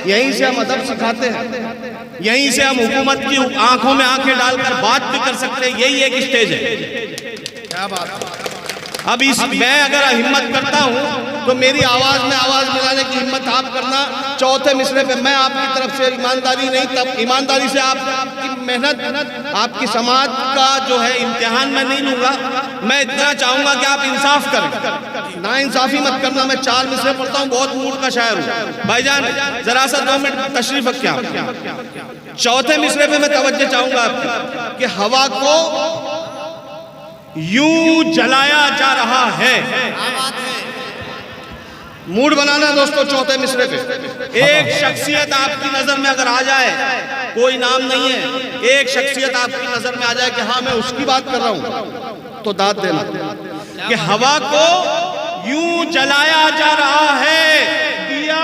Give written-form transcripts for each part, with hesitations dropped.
यहीं से हम अदब सिखाते हैं, यहीं से हम हुकूमत की आंखों में आंखें डालकर बात भी कर सकते हैं। यही एक स्टेज है। क्या बात है। अब मैं अगर हिम्मत करता हूं तो मेरी आवाज में आवाज मिलाने की हिम्मत आप करना। चौथे मिसरे पे मैं आपकी तरफ से ईमानदारी नहीं, तब ईमानदारी से आपकी मेहनत, आपकी समाज का जो है इम्तिहान मैं नहीं लूंगा। मैं इतना चाहूंगा कि आप इंसाफ करें, ना इंसाफी मत करना। मैं 4 मिसरे पढ़ता हूँ, बहुत मूड का शायर हूँ। भाईजान जरा सा 2 मिनट तशरीफ रखिए। चौथे मिसरे पे मैं तवज्जो चाहूंगा आपकी कि हवा को यूं जलाया जा रहा है। मूड बनाना दोस्तों। चौथे मिसरे पे एक शख्सियत आपकी नजर में अगर आ जाए, कोई नाम नहीं है, एक शख्सियत आपकी नजर में आ जाए कि हाँ मैं उसकी बात कर रहा हूं, तो दाद देना कि हवा को यूं जलाया जा रहा है, दिया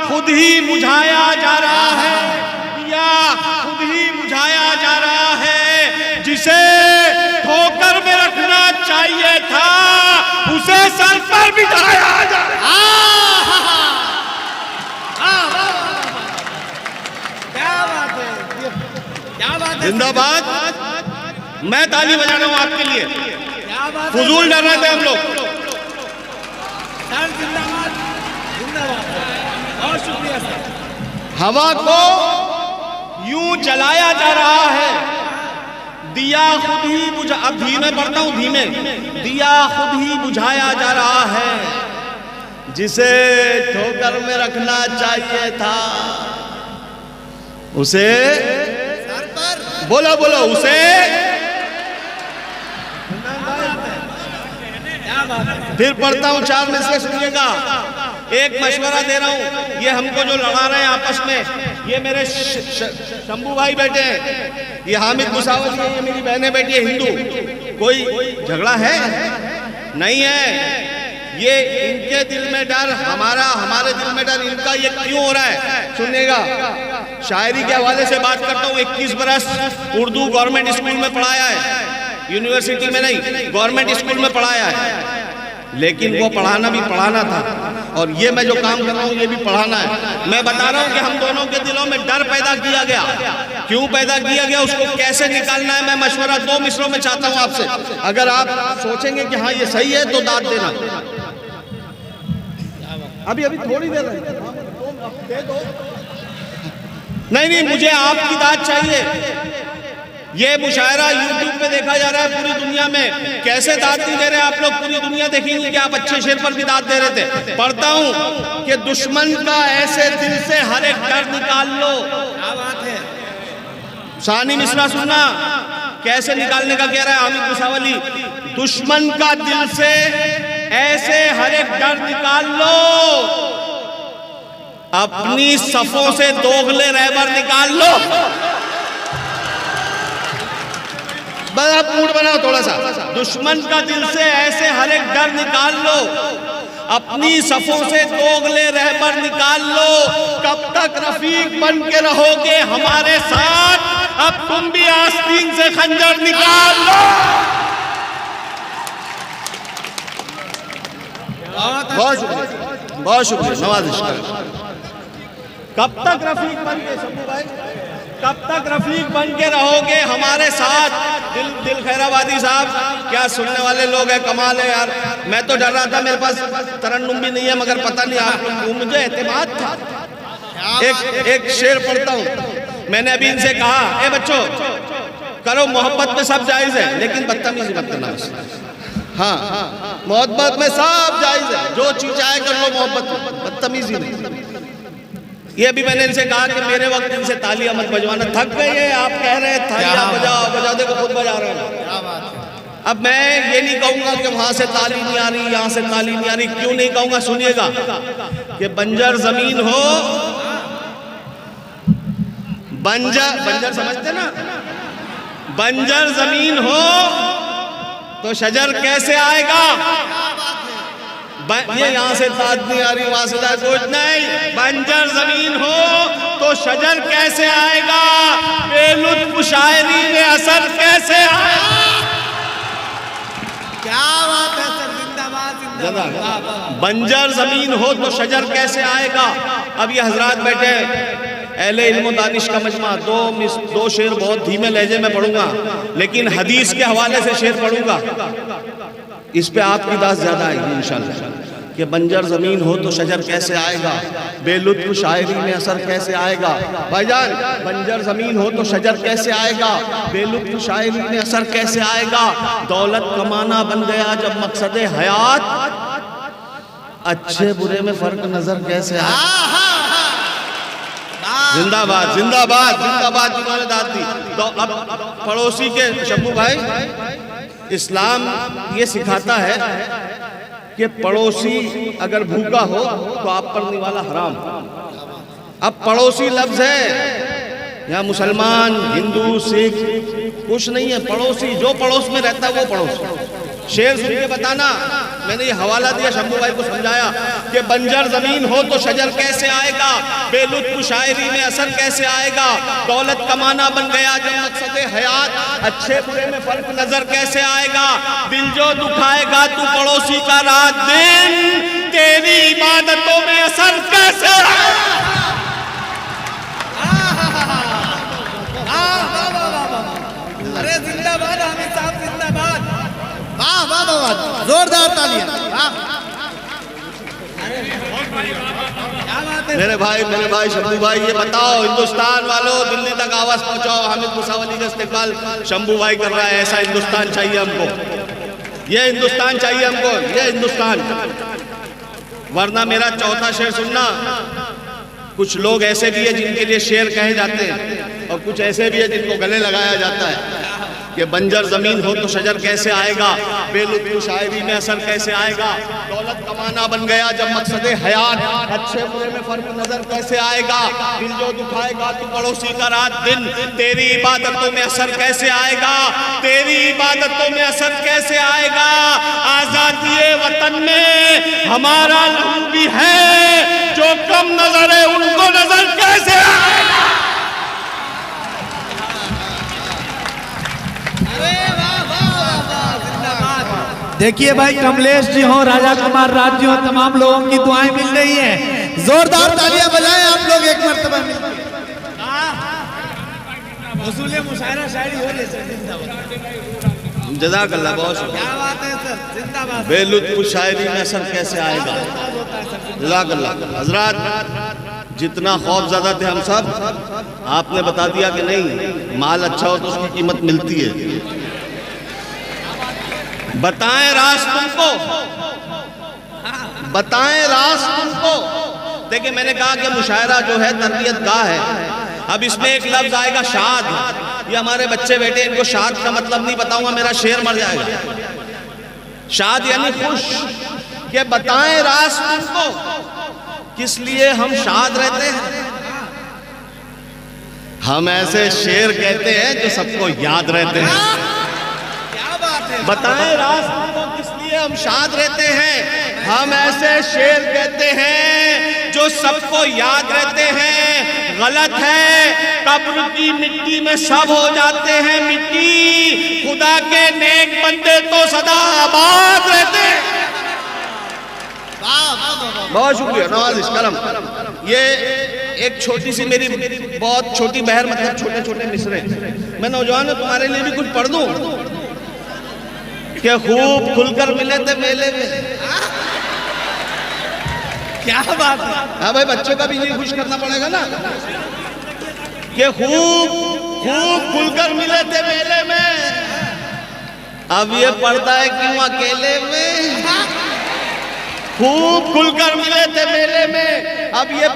खुद ही बुझाया जा रहा है, दिया खुद ही बुझाया जा रहा है। जिसे ठोकर में रखना चाहिए था उसे सर पर बिठाया जा रहा है। क्या बात है, क्या बात है। जिंदाबाद। मैं ताली बजा रहा हूं आपके लिए। क्या बात है। फजूल डर रहे थे हम लोग। सर जिंदाबाद, जिंदाबाद। बहुत शुक्रिया सर। हवा को यूं जलाया जा रहा है, दिया खुद ही बुझा, अब धीमे पढ़ता हूं, धीमे, दिया खुद ही बुझाया जा रहा है। जिसे ठोकर में रखना चाहिए था उसे सर पर बोलो बोलो उसे। क्या बात है। फिर पढ़ता हूं 4 में से, सुनिएगा। एक मशवरा दे रहा हूं, ये हमको जो लड़ा रहे हैं आपस में, ये मेरे शंभू भाई बैठे हैं, ये हामिद मुसावत है, ये मेरी बहनें बैठी है हिंदू। कोई झगड़ा है नहीं है। ये इनके दिल में डर, हमारे दिल में डर, इनका ये क्यों हो रहा है सुनिएगा। शायरी के हवाले से बात करता हूँ। 21 बरस उर्दू गवर्नमेंट स्कूल में पढ़ाया है, यूनिवर्सिटी में नहीं, गवर्नमेंट स्कूल में पढ़ाया है। लेकिन वो पढ़ाना भी पढ़ाना था, और ये मैं जो काम कर रहा हूँ ये भी पढ़ाना है। मैं बता रहा हूँ कि हम दोनों के दिलों में डर पैदा किया गया। क्यों पैदा किया गया, उसको कैसे निकालना है, मैं मशवरा 2 मिसरों में चाहता हूँ आपसे। अगर आप सोचेंगे कि हाँ ये सही है तो दाद देना। अभी थोड़ी देर दे दो। नहीं, मुझे आपकी दाद चाहिए। ये मुशायरा यूट्यूब पे देखा जा रहा है पूरी दुनिया में। कैसे दाद नहीं दे रहे आप लोग, पूरी दुनिया देखेंगे कि आप अच्छे शेर पर भी दाद दे रहे थे। पढ़ता हूं कि दुश्मन का ऐसे दिल से हर एक डर निकाल लो। क्या बात है। शानी मिसरा सुनना, कैसे निकालने का कह रहा है हामिद मुसावली। दुश्मन का दिल से ऐसे हर एक डर निकाल लो, अपनी सफों से दोगले रहबर निकाल लो। बस आप मूड बनाओ थोड़ा सा। दुश्मन का दिल से ऐसे हर एक डर निकाल लो, अपनी सफों से दोगले रहबर निकाल लो। कब तक रफीक बन के रहोगे हमारे साथ, अब तुम भी आस्तीन से खंजर निकाल लो। बहुत शुक्रिया नवाजिश कर। कब तक रफीक बन के, शंभू भाई, कब तक रफीक बन के रहोगे हमारे साथ। दिल खैराबादी साहब, क्या सुनने वाले लोग हैं, कमाल है यार। मैं तो डर रहा था, मेरे पास तरन्नुम भी नहीं है, मगर पता नहीं आप लोग, मुझे एतमाद था। एक शेर पढ़ता हूँ। मैंने अभी इनसे कहा, ए बच्चों करो, मोहब्बत में सब जायज है लेकिन बदतमीजी मत करना। हाँ, मोहब्बत में सब जायज है, जो चीज आए कर लो मोहब्बत में, बदतमीजी नहीं। ये अभी मैंने इनसे कहा कि मेरे वक्त इनसे तालियां मत बजवाना, थक गए हैं। आप कह रहे हैं तालियां बजाओ बजाओ, देखो खुद बजा रहे हैं। अब मैं ये नहीं कहूंगा कि वहां से ताली नहीं आ रही, यहां से ताली नहीं आ रही। क्यों नहीं कहूंगा, सुनिएगा। कि बंजर जमीन हो, बंजर समझते ना, बंजर जमीन हो तो शजर कैसे आएगा। ये यहाँ से ताद नहीं आ रही, वहां से कुछ नहीं। बंजर जमीन हो तो शजर कैसे आएगा, बेलुत्फ शायरी में असर कैसे आएगा। क्या बात है सर, जिंदाबाद जिंदाबाद। बंजर जमीन हो तो शजर कैसे आएगा। अब ये हजरात बैठे अहले इल्म दानिश का मजमा, दो शेर बहुत धीमे लहजे में पढ़ूंगा, लेकिन हदीस के हवाले से शेर पढ़ूंगा, इस पे आपकी दास ज्यादा आएगी इंशाल्लाह। कि बंजर जमीन हो तो शजर कैसे आएगा, बेलुत्फ शायरी में असर कैसे आएगा। भाईजान, बंजर जमीन हो तो शजर कैसे आएगा, बेलुत्फ शायरी में असर कैसे आएगा। दौलत कमाना बन गया जब मकसद हयात, अच्छे बुरे में फर्क नजर कैसे आएगा। जिंदाबाद जिंदाबाद जिंदाबाद जिन्होंने दाद दी। तो अब पड़ोसी के शब्बू भाई, इस्लाम ये सिखाता है कि पड़ोसी अगर भूखा हो तो आप पर निवाला हराम। अब पड़ोसी लफ्ज है, यहाँ मुसलमान हिंदू सिख कुछ नहीं है, पड़ोसी जो पड़ोस में रहता है वो पड़ोसी। शेर सुन के बताना, मैंने ये हवाला दिया, शंभू भाई को समझाया कि बंजर जमीन हो तो शजर कैसे आएगा, बेलुत्फ शायरी में असर कैसे आएगा। दौलत कमाना बन गया जब मकसद हयात, अच्छे बुरे में फर्क नजर कैसे आएगा। दिल जो दुखाएगा तू पड़ोसी का रात दिन, तेरी इबादतों में असर कैसे आएगा। अरे जिंदाबाद हामिद साहब, जिंदाबाद। वाह वाह वाह, जोरदार तालियां। मेरे भाई शंभू भाई, ये बताओ हिंदुस्तान वालों, दिल्ली तक आवाज पहुंचाओ, हामिद मुसावली का इस्तेमाल शंभू भाई कर रहा है। ऐसा हिंदुस्तान चाहिए हमको, ये हिंदुस्तान चाहिए हमको, ये हिंदुस्तान। वरना मेरा चौथा शेर सुनना। कुछ लोग ऐसे भी है जिनके लिए शेर कहे जाते हैं, और कुछ ऐसे भी है जिनको गले लगाया जाता है कि बंजर जमीन हो तो शजर कैसे आएगा, बेलुत्फ शायरी में असर कैसे आएगा। दौलत कमाना बन गया जब मकसद हयात, अच्छे बुरे में फर्क नजर कैसे आएगा। दिल जो दुखाएगा तू पड़ोसी का रात दिन, तेरी इबादतों में असर कैसे आएगा, तेरी इबादतों में असर कैसे आएगा। आजादी वतन में हमारा लहू भी है, जो कम नजर है उनको नजर कैसे आएगा। देखिए भाई, कमलेश जी हो, राजा कुमार राज जी हो, तमाम लोगों की दुआएं मिल रही हैं। जोरदार तालियां बजाएं आप लोग एक मर्तबा मिलकर। वसूले मुशायरा शायरी हो ले सर, जिंदाबाद। जज़ाकल्लाह, बहुत क्या बात है सर, जिंदाबाद। बेलुत्फ शायरी में असर कैसे आएगा। जज़ाकल्लाह। हजरात, जितना खौफज़दा थे हम सब, आपने बता दिया कि नहीं, माल अच्छा हो तो उसकी कीमत मिलती है। बताएं राज तुमको, बताएं राज तुमको। देखिए, मैंने कहा कि मुशायरा जो है तरबियत गाह है। अब इसमें एक लफ्ज आएगा शाद। ये हमारे बच्चे बैठे, इनको शाद का मतलब नहीं बताऊंगा, मेरा शेर मर जाएगा। शाद यानी खुश। कि बताएं राज तुमको, किस लिए हम शाद रहते हैं। हम ऐसे शेर कहते हैं जो सबको याद रहते हैं। बताएं राज तुमको, किस लिए हम शाद रहते हैं। हम ऐसे शेर कहते हैं जो सबको याद रहते हैं। गलत है, कब्र की मिट्टी में सब हो जाते हैं मिट्टी, खुदा के नेक बंदे तो सदा आबाद रहते हैं। बहुत शुक्रिया, नवाजिश करम। ये एक छोटी सी मेरी बहुत छोटी बहर, मतलब छोटे छोटे मिसरे। मैं नौजवानों तुम्हारे लिए भी कुछ पढ़ दूं कि खूब खुलकर मिले थे मेले में। क्या बात है। हाँ भाई, बच्चों का भी ये खुश करना पड़ेगा ना कि खूब खूब खुलकर मिले थे मेले में। अब ये पड़ता है क्यों अकेले में। खूब खुलकर मिले थे मेले में। अब ये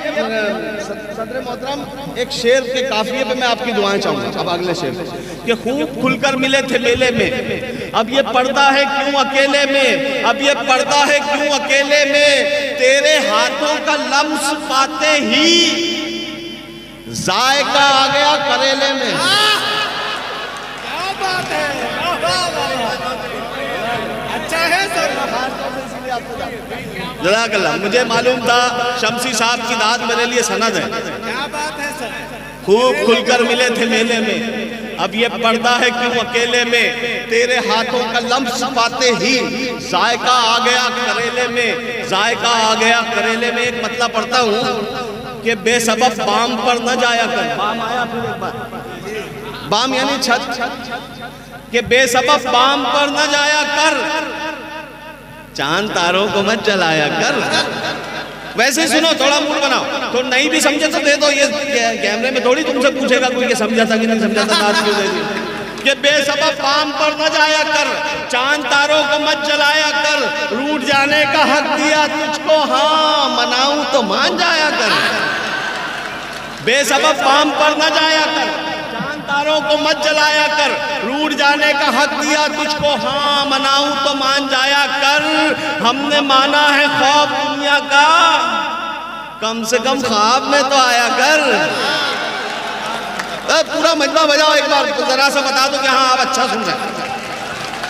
सदर मोहतरम, एक शेर के काफिये पे मैं आपकी दुआएं चाहूंगा। अब अगले शेर कि खूब खुलकर मिले थे मेले में, अब ये पड़ता है क्यों अकेले में। अब ये पड़ता है क्यों अकेले में, तेरे हाथों का लम्स पाते ही जायका आ गया करेले में। क्या बात है, अच्छा है सर। जज़ाकल्लाह। मुझे मालूम था शमसी साहब की दाद मेरे लिए सनद है। क्या बात है सर। खूब खुलकर मिले थे मेले में, अब ये पर्दा है क्यों अकेले में, तेरे हाथों का लम्स पाते ही जायका आ गया करेले में, जायका आ गया करेले में। एक मतलब पढ़ता हूँ कि बेसबब बाम पर न जाया कर। बाम आया फिर एक बार, बाम यानी छत, कि बेसबब बाम पर न जाया कर, चांद तारों को मत जलाया कर। वैसे ही सुनो, थोड़ा मूड बनाओ। तो नहीं भी समझे तो दे दो, ये कैमरे में थोड़ी तुमसे पूछेगा कोई कि समझा था कि नहीं समझा था, बात क्यों दे दी। कि बेसबब बाम पर न जाया कर, चांद तारों को मत जलाया कर, रूठ जाने का हक दिया तुझको, हाँ मनाऊं तो मान जाया कर। बेसबब बाम पर न जाया कर, चांद तारों को मत जलाया कर, रूठ जाने का हक दिया तुझको, हाँ मनाऊं तो मान जाया कर। हमने माना है ख्वाब दुनिया का, कम से कम ख्वाब में तो आया कर। पूरा मजमा बजाओ एक बार, तो जरा सा बता दो कि हाँ आप अच्छा सुन रहे हैं।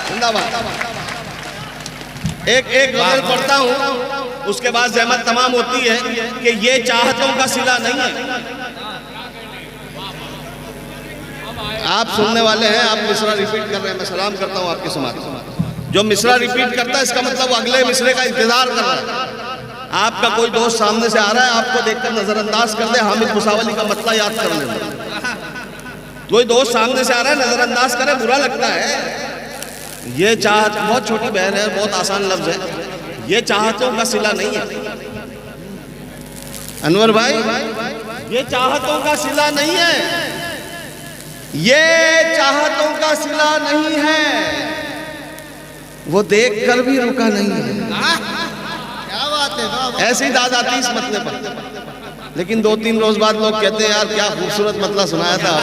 जिंदाबाद। एक एक गजल पढ़ता हूँ, उसके बाद जहमत तमाम होती है कि ये चाहतों का सिला नहीं है। आप सुनने वाले हैं, आप मिसरा रिपीट कर रहे हैं, मैं सलाम करता हूँ आपके समाज। जो मिसरा रिपीट करता है इसका मतलब वो अगले मिसरे का इंतजार कर रहा है। आपका कोई दोस्त सामने से आ रहा है, आपको देखकर नजरअंदाज कर दे, हामिद मुसावली का मतला याद कर लेना। कोई दोस्त सामने से आ रहा है, नजरअंदाज करे, बुरा लगता है। ये चाहत बहुत छोटी बहन है, बहुत आसान लफ्ज है। ये चाहतों का सिला नहीं है अनवर भाई, ये चाहतों का सिला नहीं है, ये चाहतों का सिला नहीं है, वो देख कर भी रुका नहीं है। क्या बात है, ऐसी दादाती इस मतले पर। लेकिन 2-3 रोज बाद लोग कहते हैं यार क्या खूबसूरत मतला सुनाया था।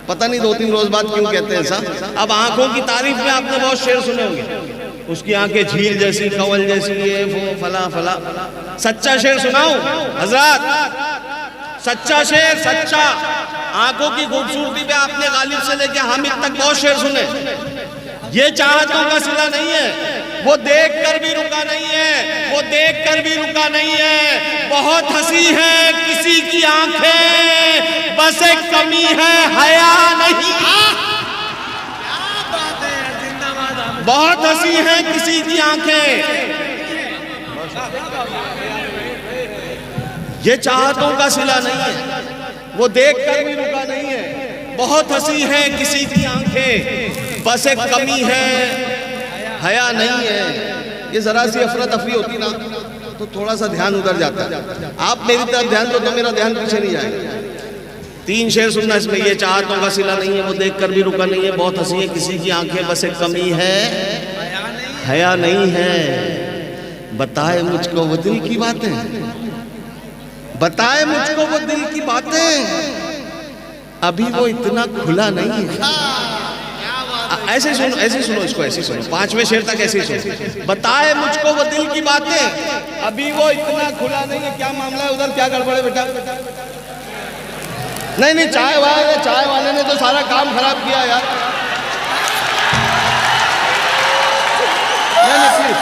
पता नहीं 2-3 रोज बाद क्यों कहते हैं ऐसा। अब आंखों की तारीफ में आपने बहुत शेर सुने होंगे, उसकी आंखें झील जैसी, कंवल जैसी, ये वो फला फला। सच्चा शेर सुनाऊं हजरत, सच्चा शेर, सच्चा। आंखों की खूबसूरती पे आपने गालिब से लेके हामिद तक बहुत शेर सुने। ये चाहतों का सिला नहीं है, वो देख कर भी रुका नहीं है, वो देख कर भी रुका नहीं है। बहुत हंसी है किसी की आंखें, बस एक कमी है हया नहीं। बहुत हंसी है किसी की आंखें, ये चाहतों का सिला नहीं है, वो देख कर भी रुका नहीं है। बहुत हंसी है किसी की आंखें, बस एक कमी है हया नहीं है। ये जरा सी अफरा तफरी होती ना तो थोड़ा सा ध्यान उधर जाता है। आप मेरी तरफ ध्यान दो तो मेरा ध्यान पीछे नहीं जाएगा। 3 शेर सुनना इसमें। ये चाहतों का सिला नहीं है, वो देख कर भी रुका नहीं है। बहुत हंसी है किसी की आंखें, बस एक कमी है हया नहीं है। बताए मुझको वो दिल की बातें, बताए मुझको वो दिल की बातें, अभी वो इतना खुला नहीं है। ऐसे सुनो, ऐसे सुनो इसको, ऐसे सुनो 5वें शेर तक ऐसे सुनो। बताए मुझको वो दिल की बातें, अभी वो इतना खुला नहीं है। क्या मामला है उधर, क्या गड़बड़ है बेटा? नहीं नहीं, चाय वाले ने तो सारा काम खराब किया यार। नहीं,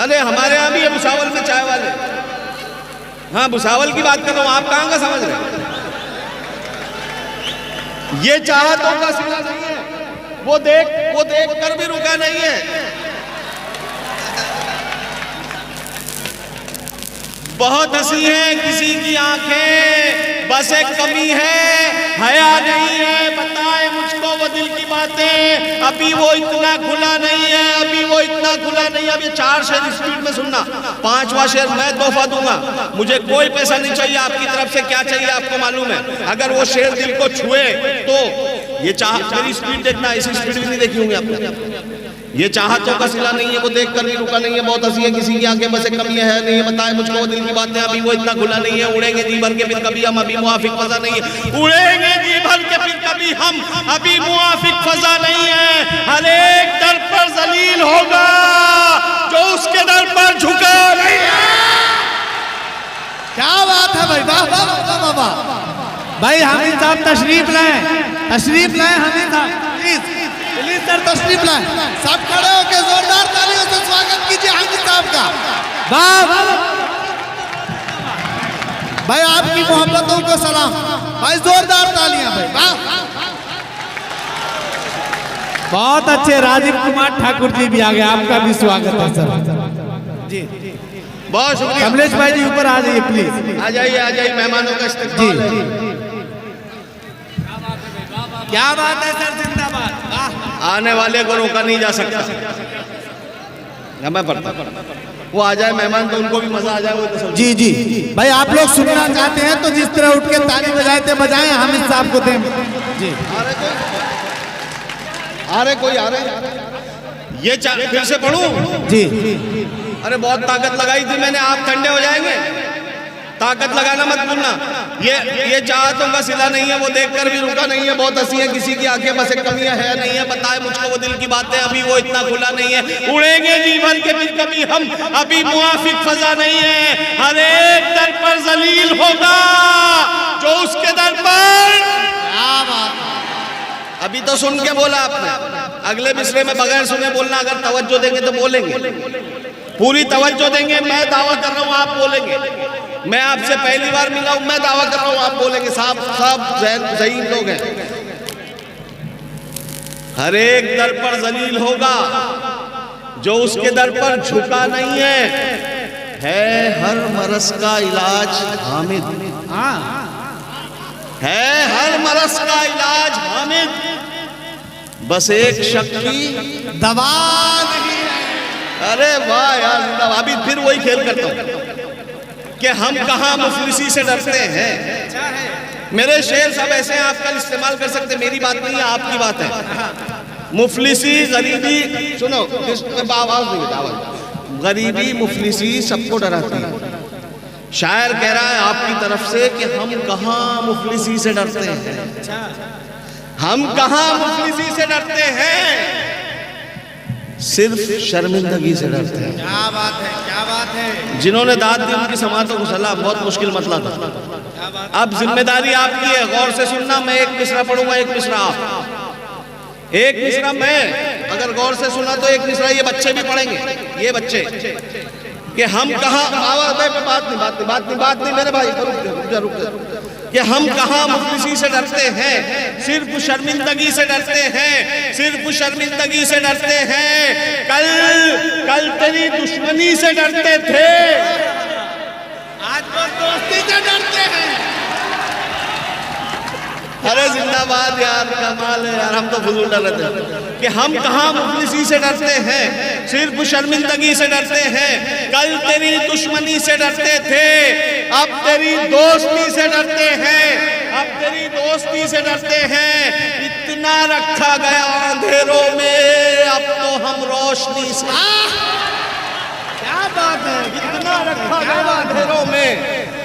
अरे हमारे यहाँ भी है भुसावल में चाय वाले। हाँ भुसावल की बात कर रहा हूँ, आप कहाँ का समझ रहे हैं? ये चाहतों का सिला नहीं है, वो देख कर भी रुका नहीं है। बहुत हंसी है किसी की आंखें, बस एक कमी है हया नहीं है। बताए मुझको वो दिल की बातें, अभी वो इतना खुला नहीं है, अभी वो इतना खुला नहीं है। अब ये 4 शेर स्पीड में सुनना, 5वां शेर मैं तोहफा दूंगा। मुझे कोई पैसा नहीं चाहिए आपकी तरफ से, क्या चाहिए आपको मालूम है। अगर वो शेर दिल को छुए तो ये मेरी स्पीड देखना, ऐसी स्पीड भी नहीं देखी होंगी आपने। ये चाहतों का सिला नहीं है, वो देख कर भी रुका नहीं है। बहुत हंसी है किसी की आंखें, बस एक कमी है नहीं है। बताए मुझको वो दिल की बातें, अभी वो इतना खुला नहीं है। उड़ेंगे जी भर के फिर कभी हम, अभी मुआफिक फजा नहीं है। उड़ेंगे जी भर के फिर कभी हम, अभी मुआफिक फजा नहीं है। हर एक दर पर जलील होगा जो उसके दर पर झुका नहीं है। क्या बात है भाई, वाह वाह वाह वाह वाह। भाई हामिद साहब तशरीफ लाए, तशरीफ लाए हामिद साहब, प्लीज सर तशरीफ लाए। सब खड़े होकर जोरदार तालियों से स्वागत कीजिए हामिद साहब का। वाह भाई आपकी मोहब्बतों को सलाम। भाई जोरदार तालियां भाई, वाह। बहुत अच्छे राजीव कुमार ठाकुर जी भी आ गए, आपका भी स्वागत है सर जी। बहुत शुक्रिया। कमलेश भाई जी ऊपर आ जाइए प्लीज। आ जाइए मेहमानों का इस्तकबाल है। क्या बात है सर, जिंदाबाद। आने वाले को रोका नहीं जा सकता। मैं पढ़ता वो आ जाए मेहमान तो उनको भी मजा आ जाए। वो तो सब जी जी भाई, आप लोग सुनना चाहते हैं तो जिस तरह उठ के ताली बजाए थे बजाएं, हामिद साहब को दें जी। आ रहे ये फिर से पढ़ूं जी। अरे बहुत ताकत लगाई थी मैंने, आप ठंडे हो जाएंगे। ताकत लगाना मत भूलना। ये चाहतों का सिला नहीं है, वो देखकर भी रुका नहीं है। बहुत हंसी है, किसी की आंखें बस एक कमियां है नहीं है। बताए मुझको वो दिल की बातें, अभी वो इतना खुला नहीं है। उड़ेंगे जीवन के फिर कभी हम, अभी मुआफिक फजा नहीं है। हर एक दर पर जलील होगा जो उसके दर पर। अभी तो सुन के बोला आपने, अगले मिसरे में बगैर सुने बोलना। अगर तवज्जो देंगे तो बोलेंगे, पूरी तवज्जो देंगे। मैं दावा कर रहा हूँ आप बोलेंगे। मैं आपसे पहली बार मिला हूं, मैं दावा कर रहा हूं आप बोलेंगे। साहब सही लोग हैं। हर एक दर पर जलील होगा जो उसके दर पर झुका नहीं है हर मरस का इलाज हामिद। है हर मरस का इलाज हामिद, बस एक शक की दवा नहीं है। अरे वाह यार, अभी फिर वही खेल करता हूं कि हम कहां मुफलिसी से डरते हैं। मेरे शेर सब ऐसे हैं, आप कल इस्तेमाल कर सकते। मेरी बात नहीं है, आपकी बात है। मुफलिसी गरीबी, सुनो आवाज नहीं बेटा, आवाज। गरीबी मुफलिसी सबको डराती है। शायर कह रहा है आपकी तरफ से कि हम कहां मुफलिसी से डरते हैं। हम कहां मुफलिसी से डरते हैं, सिर्फ शर्मिंदगी से डरते हैं। क्या बात है, क्या बात है। जिन्होंने दाद दी उनकी समातों को सलाम। बहुत मुश्किल मसला था। अब जिम्मेदारी आपकी है, गौर से सुनना। मैं एक मिसरा पढ़ूंगा, एक मिसरा आप। एक मिसरा मैं, अगर गौर से सुना तो एक मिसरा ये बच्चे भी पढ़ेंगे। ये बच्चे कि हम कहां, बात नहीं मेरे भाई, रुक जा। कि हम कहां मुफलिसी से डरते हैं, सिर्फ शर्मिंदगी से डरते हैं। सिर्फ शर्मिंदगी से डरते हैं। कल तेरी दुश्मनी से डरते थे, आज वो दोस्ती से डरते हैं। अरे जिंदाबाद यार, कमाल है यार। हम तो फजूल डर रहे थे कि हम कहां मुफलिसी से डरते हैं, सिर्फ शर्मिंदगी से डरते हैं। कल तेरी दुश्मनी से डरते थे, अब तेरी दोस्ती से डरते हैं। अब तेरी दोस्ती से डरते हैं। इतना रखा गया अंधेरों में, अब तो हम रोशनी से। क्या बात है, इतना रखा गया अंधेरों में,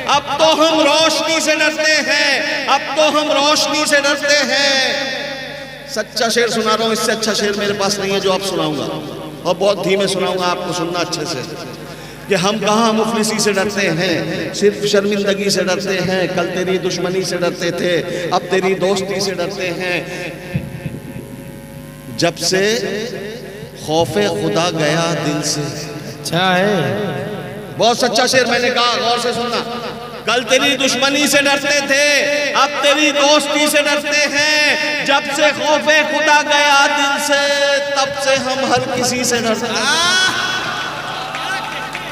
अब तो हम रोशनी से डरते हैं। अब तो हम रोशनी से डरते हैं। सच्चा शेर सुना रहा हूं, इससे अच्छा शेर मेरे पास नहीं है जो आप सुनाऊंगा, और बहुत धीमे सुनाऊंगा, आपको सुनना अच्छे से। कि हम कहां मुफलिसी से डरते हैं, सिर्फ शर्मिंदगी से डरते हैं। कल तेरी दुश्मनी से डरते थे, अब तेरी दोस्ती से डरते हैं। जब से खौफे खुदा गया दिल से। अच्छा है, बहुत सच्चा शेर मैंने कहा, गौर से सुनना। कल तेरी दुश्मनी से डरते थे, अब तेरी दोस्ती से डरते हैं। जब से खौफे खुदा गया दिल से, तब से हम हर किसी से डरते हैं।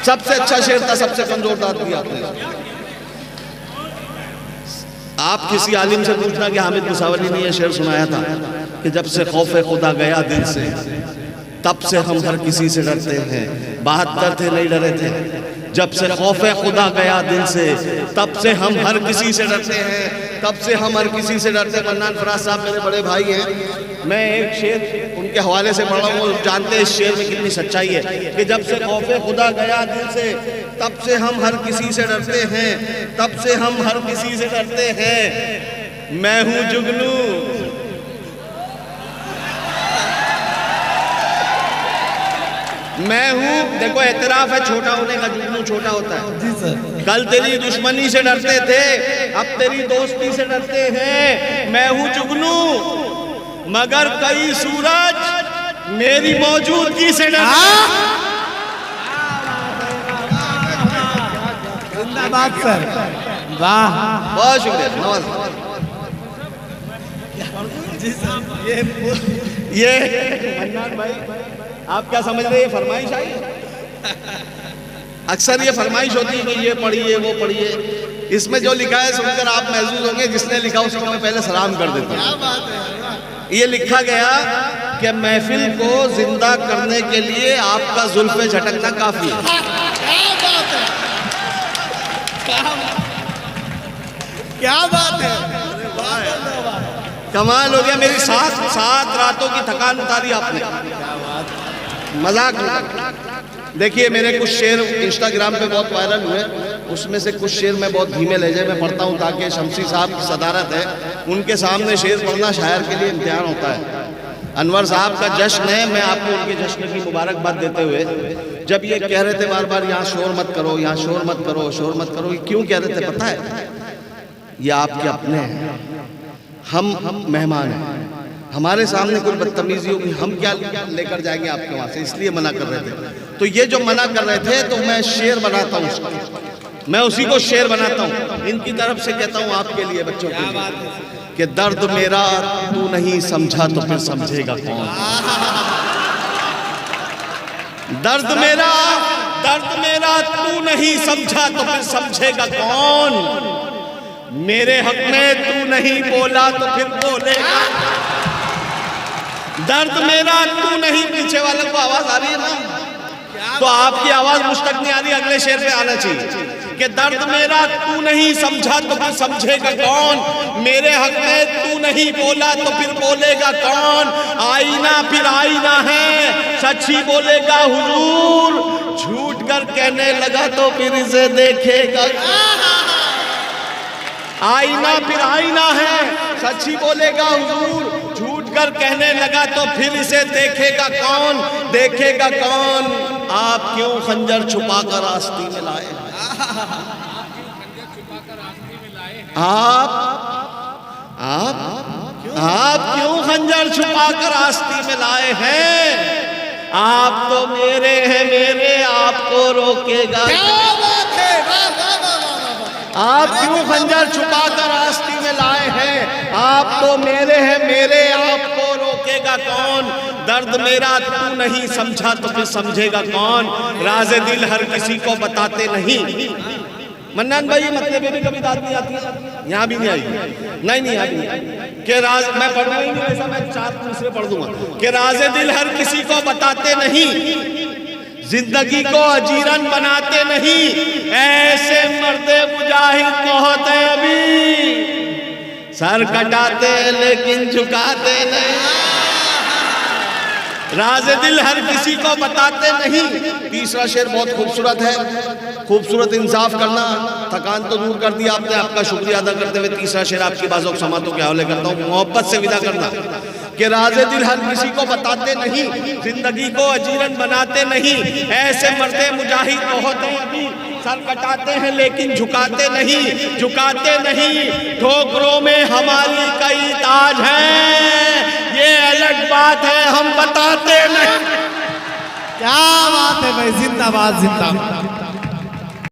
सबसे अच्छा शेर था, सबसे कमजोर दाद दिया आपने। आप किसी आलिम से पूछना कि हामिद मुसावरी ने यह शेर सुनाया था कि जब से खौफे खुदा गया दिल से, तब से हम हर किसी से डरते हैं। 72 थे, नहीं डरे थे। जब से खौफे खुदा गया दिल से, तब से हम हर किसी से डरते हैं। तब से हम हर किसी से डरते हैं। मन्नान फराज साहब मेरे बड़े भाई हैं। मैं एक शेर उनके हवाले से पढ़ रहा हूँ, वो जानते हैं इस शेर में कितनी सच्चाई है। कि जब से खौफे खुदा गया दिल से, तब से हम हर किसी से डरते हैं। तब से हम हर किसी से डरते हैं। मैं हूँ जुगनू, मैं हूँ, देखो एतराफ है छोटा होने का, जुगनू छोटा होता है। जी सर। कल तेरी दुश्मनी से डरते थे, अब तेरी दोस्ती से डरते हैं। मैं हूँ जुगनू, मगर कई सूरज मेरी मौजूदगी से डरते हैं। जिंदाबाद सर, वाह बहुत शुक्रिया, नवाज। ये मन्नान भाई, आप क्या समझ रहे हैं, फरमाइश आई? अक्सर ये फरमाइश होती है कि ये पढ़िए वो पढ़िए, इसमें जो लिखा है सुनकर आप महसूस होंगे जिसने लिखा उसको मैं पहले सलाम कर देता हूँ। ये लिखा गया कि महफिल को जिंदा करने के लिए आपका जुल्फे झटकना काफी है। क्या बात है, कमाल हो गया, मेरी 7 रातों की थकान उतारी आपने, मजाक नहीं। देखिए मेरे कुछ शेर इंस्टाग्राम पे बहुत वायरल हुए, उसमें से कुछ शेर मैं बहुत धीमे लहजे में पढ़ता हूँ ताकि शमसी साहब की सदारत है, उनके सामने शेर पढ़ना शायर के लिए इम्तिहान होता है। अनवर साहब का जश्न है, मैं आपको उनके जश्न की मुबारकबाद देते हुए, जब ये कह रहे थे बार बार यहाँ शोर मत करो, यहाँ शोर मत करो, शोर मत करो, ये क्यों कह रहे थे पता है? ये आपके अपने हैं, हम मेहमान हैं, हमारे सामने कोई बदतमीजी होगी हम क्या लेकर जाएंगे आपके वहाँ से, इसलिए मना कर रहे थे। तो ये जो मना कर रहे थे तो मैं शेर बनाता हूँ उसको, मैं उसी को शेर बनाता हूँ, इनकी तरफ से कहता हूँ आपके लिए, बच्चों के लिए, कि दर्द मेरा तू नहीं समझा तो फिर समझेगा कौन। दर्द मेरा तू नहीं समझा तो फिर समझेगा कौन। मेरे हक में तू नहीं बोला तो फिर बोलेगा। दर्द मेरा तू नहीं, पीछे वाले को आवाज आ रही है ना, तो आपकी आवाज मुझ तक नहीं आ रही, अगले शेर पे आना चाहिए कि दर्द मेरा तू नहीं समझा तो फिर समझेगा कौन। मेरे हक में तू नहीं बोला तो फिर बोलेगा कौन। आईना फिर आईना है, सच ही बोलेगा हुजूर, झूठ कर कहने लगा तो फिर इसे देखेगा। आईना फिर आईना है, सच ही बोलेगा हुजूर, झूठ कर कहने लगा तो फिर इसे देखेगा कौन, देखेगा कौन। आप क्यों खंजर छुपा कर आस्तीन में लाए? आप क्यों खंजर छुपा कर आस्तीन में लाए हैं? आप तो मेरे हैं मेरे, आपको रोकेगा। आप क्यों खंजर छुपा कर आस्तीन में लाए हैं? आप तो मेरे हैं मेरे, आपको रोकेगा कौन। दर्द मेरा तू नहीं समझा तो फिर समझेगा कौन। राज़े दिल हर किसी को बताते नहीं। मन्नान भाई मतलब भी कभी बात नहीं आती है, यहाँ भी नहीं आई, नहीं आई कि राज, मैं पढ़ना ही नहीं ऐसा, मैं 4 दूसरे पढ़ दूंगा कि राज़े दिल हर किसी को बताते नहीं, जिंदगी को अजीरन बनाते नहीं, ऐसे मर्दे मुजाहिद बहुत है अभी, सर कटाते लेकिन झुकाते नहीं। राज़े दिल हर किसी को बताते नहीं। तीसरा शेर बहुत खूबसूरत है, खूबसूरत इंसाफ करना, थकान तो दूर कर दिया आपने, आपका शुक्रिया अदा करते हुए तीसरा शेर आपकी बाज़ों समातों के हवाले करता हूँ, मोहब्बत से विदा करना कि राज़े दिल हर किसी को बताते नहीं, जिंदगी को अजीरन बनाते नहीं, ऐसे मर्दे मुजाहिद बहुत हैं अभी, सर कटाते हैं लेकिन झुकाते नहीं, झुकाते नहीं। ठोकरों में हमारी कई ताज हैं, ये अलग बात है हम बताते नहीं। क्या बात है भाई, जिंदाबाद जिंदाबाद।